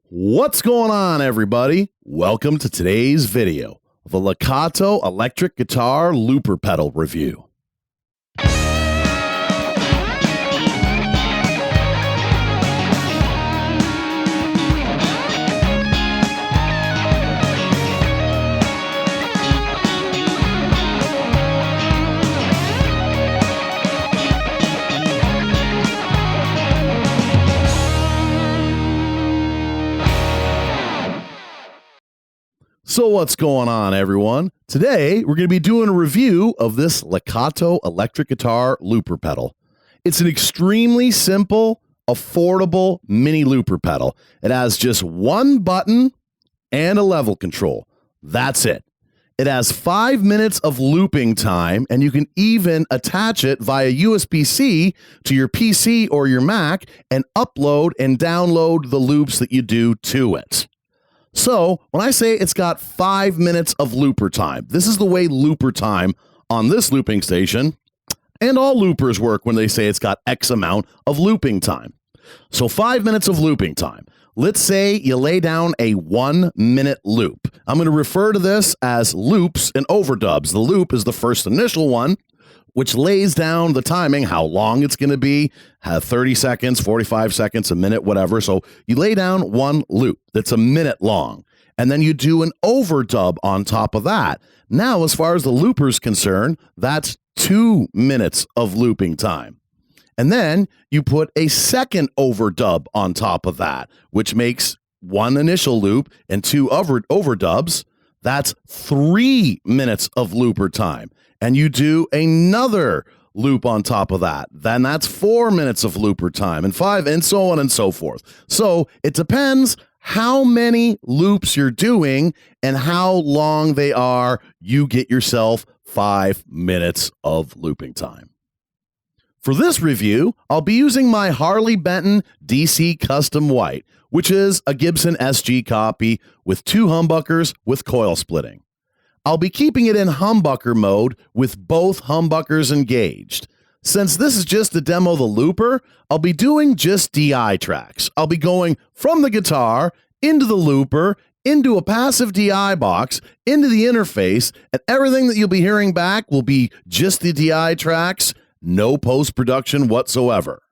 What's going on, everybody? Welcome to today's video, the LEKATO electric guitar looper pedal review. So what's going on, everyone? Today, we're going to be doing a review of this LEKATO electric guitar looper pedal. It's an extremely simple, affordable mini looper pedal. It has just one button and a level control. That's it. It has 5 minutes of looping time, and you can even attach it via USB-C to your PC or your Mac and upload and download the loops that you do to it. So when I say it's got 5 minutes of looper time, this is the way looper time on this looping station and all loopers work when they say it's got X amount of looping time. So 5 minutes of looping time. Let's say you lay down a 1 minute loop. I'm going to refer to this as loops and overdubs. The loop is the first initial one, which lays down the timing, how long it's going to be, 30 seconds, 45 seconds, a minute, whatever. So you lay down one loop that's a minute long, and then you do an overdub on top of that. Now, as far as the looper's concerned, that's 2 minutes of looping time. And then you put a second overdub on top of that, which makes one initial loop and two overdubs. That's 3 minutes of looper time. And you do another loop on top of that. Then that's 4 minutes of looper time and 5 and so on and so forth. So it depends how many loops you're doing and how long they are. You get yourself 5 minutes of looping time. For this review, I'll be using my Harley Benton DC Custom White, which is a Gibson SG copy with 2 humbuckers with coil splitting. I'll be keeping it in humbucker mode with both humbuckers engaged. Since this is just to demo the looper, I'll be doing just DI tracks. I'll be going from the guitar into the looper, into a passive DI box, into the interface, and everything that you'll be hearing back will be just the DI tracks, no post-production whatsoever.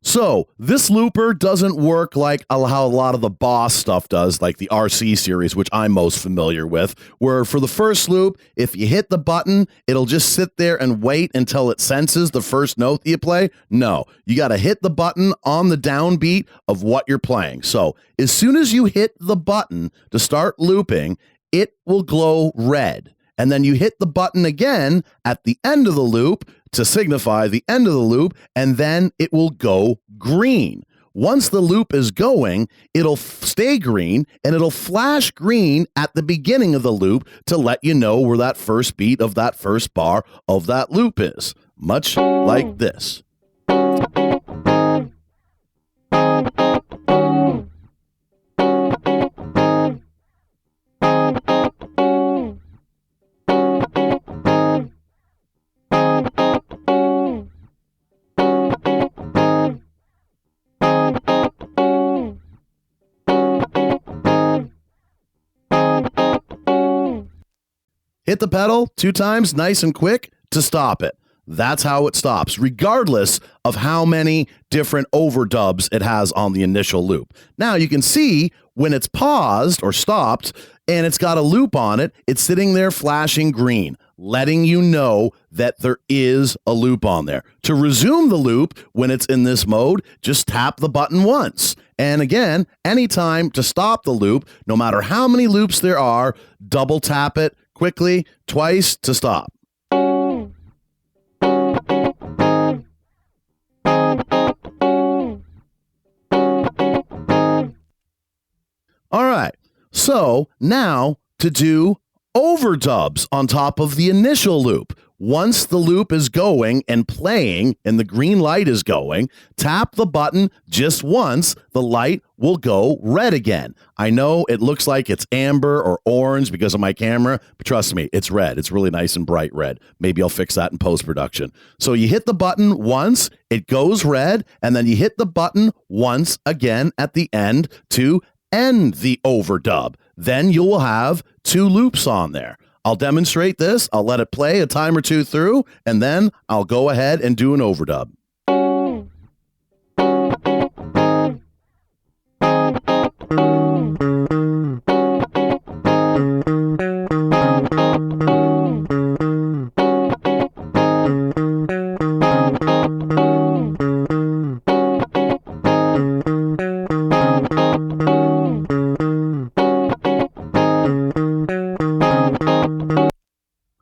So, this looper doesn't work like how a lot of the Boss stuff does, like the RC series, which I'm most familiar with, where for the first loop, if you hit the button, it'll just sit there and wait until it senses the first note that you play. No, you got to hit the button on the downbeat of what you're playing. So, as soon as you hit the button to start looping, it will glow red. And then you hit the button again at the end of the loop to signify the end of the loop, and then it will go green. Once the loop is going, it'll stay green, and it'll flash green at the beginning of the loop to let you know where that first beat of that first bar of that loop is. Much like this. Hit the pedal 2 times, nice and quick, to stop it. That's how it stops, regardless of how many different overdubs it has on the initial loop. Now, you can see when it's paused or stopped and it's got a loop on it, it's sitting there flashing green, letting you know that there is a loop on there. To resume the loop when it's in this mode, just tap the button once. And again, anytime to stop the loop, no matter how many loops there are, double tap it quickly twice to stop. All right, so now to do overdubs on top of the initial loop. once the loop is going and playing and the green light is going, tap the button just once, the light will go red again. I know it looks like it's amber or orange because of my camera, but trust me, it's red. It's really nice and bright red. Maybe I'll fix that in post-production. So you hit the button once, it goes red, and then you hit the button once again at the end to end the overdub. Then you will have 2 loops on there. I'll demonstrate this. I'll let it play a time or 2 through, and then I'll go ahead and do an overdub.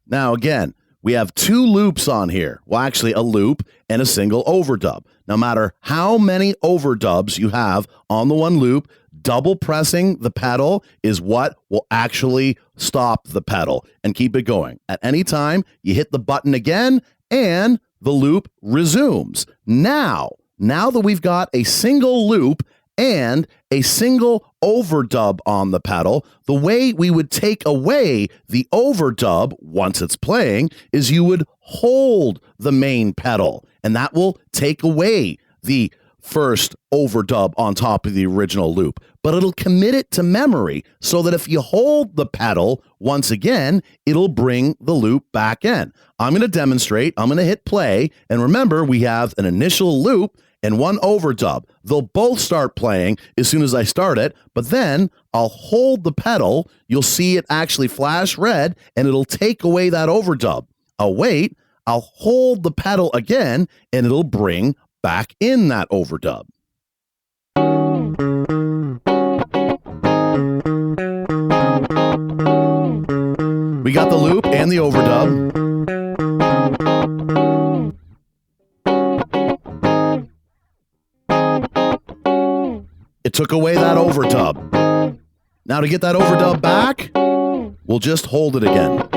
Now, again, we have 2 loops on here. Well, actually, a loop and a single overdub. No matter how many overdubs you have on the one loop, double pressing the pedal is what will actually stop the pedal and keep it going. At any time, you hit the button again, and the loop resumes. Now that we've got a single loop and a single overdub on the pedal, the way we would take away the overdub once it's playing is you would hold the main pedal, and that will take away the first overdub on top of the original loop. But it'll commit it to memory so that if you hold the pedal once again, it'll bring the loop back in. I'm going to demonstrate. I'm going to hit play, and remember, we have an initial loop and one overdub. They'll both start playing as soon as I start it, but then I'll hold the pedal. You'll see it actually flash red, and it'll take away that overdub. I'll wait. I'll hold the pedal again, and it'll bring back in that overdub. We got the loop and the overdub. It took away that overdub. Now to get that overdub back, we'll just hold it again.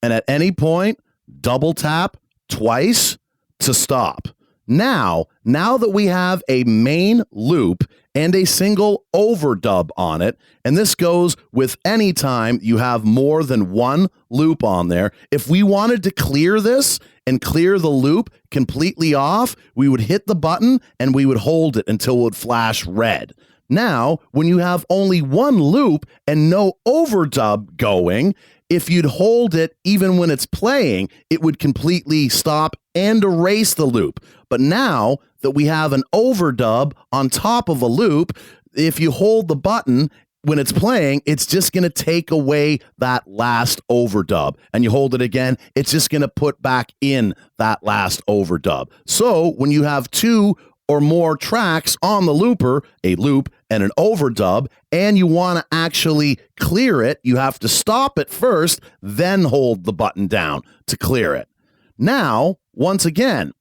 And at any point, double tap twice to stop. Now that we have a main loop and a single overdub on it, and this goes with any time you have more than one loop on there, if we wanted to clear this and clear the loop completely off, we would hit the button and we would hold it until it would flash red. Now, when you have only one loop and no overdub going, if you'd hold it even when it's playing, it would completely stop and erase the loop. But now that we have an overdub on top of a loop, if you hold the button when it's playing, it's just going to take away that last overdub. And you hold it again, it's just going to put back in that last overdub. So when you have 2 or more tracks on the looper, a loop and an overdub, and you want to actually clear it, you have to stop it first, then hold the button down to clear it. Now, once again,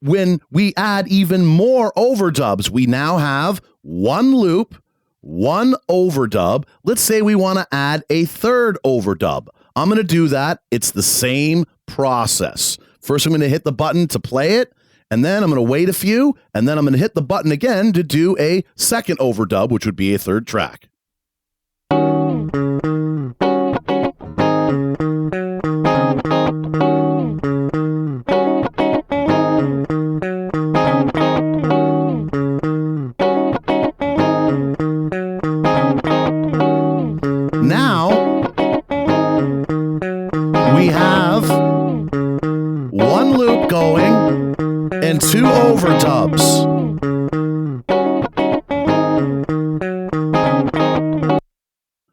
when we add even more overdubs, we now have one loop, one overdub. Let's say we want to add a third overdub. I'm going to do that. It's the same process. First, I'm going to hit the button to play it, and then I'm going to wait a few, and then I'm going to hit the button again to do a second overdub, which would be a third track. Now, we have one loop going and 2 overdubs.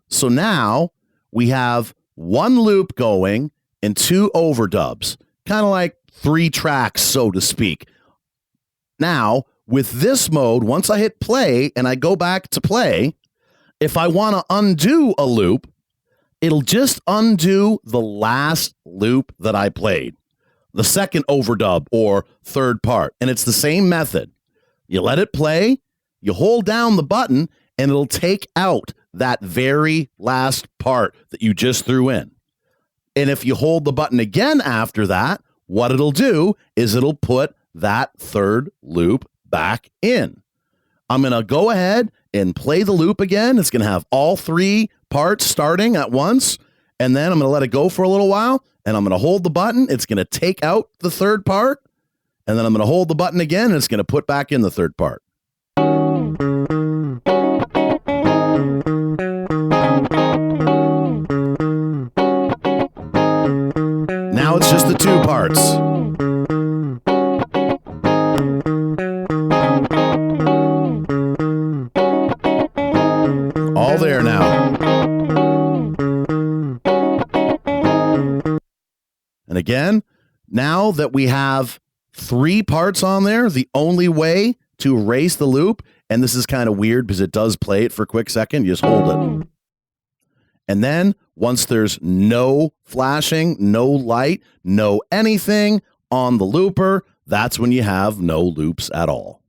So now we have one loop going and 2 overdubs, kind of like 3 tracks, so to speak. Now, with this mode, once I hit play and I go back to play, if I want to undo a loop, it'll just undo the last loop that I played. the second overdub or third part. And it's the same method. You let it play, you hold down the button, and it'll take out that very last part that you just threw in. And if you hold the button again after that, what it'll do is it'll put that third loop back in. I'm going to go ahead and play the loop again. It's going to have all three parts starting at once. And then I'm going to let it go for a little while. And I'm going to hold the button. It's going to take out the third part. And then I'm going to hold the button again. And it's going to put back in the third part. Now it's just the two parts. All there now. And again, now that we have three parts on there, the only way to erase the loop, and this is kind of weird because it does play it for a quick second, you just hold it. And then once there's no flashing, no light, no anything on the looper, that's when you have no loops at all.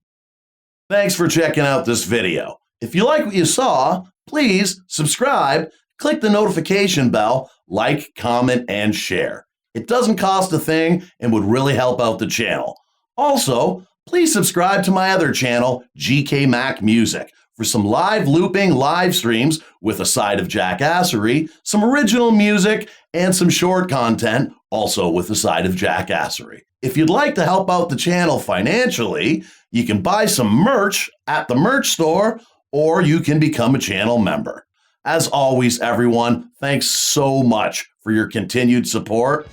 Thanks for checking out this video. If you like what you saw, please subscribe, click the notification bell, like, comment, and share. It doesn't cost a thing and would really help out the channel. Also, please subscribe to my other channel, GK Mac Music, for some live looping live streams with a side of jackassery, some original music, and some short content, also with a side of jackassery. If you'd like to help out the channel financially, you can buy some merch at the merch store, or you can become a channel member. As always, everyone, thanks so much for your continued support.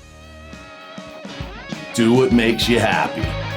Do what makes you happy.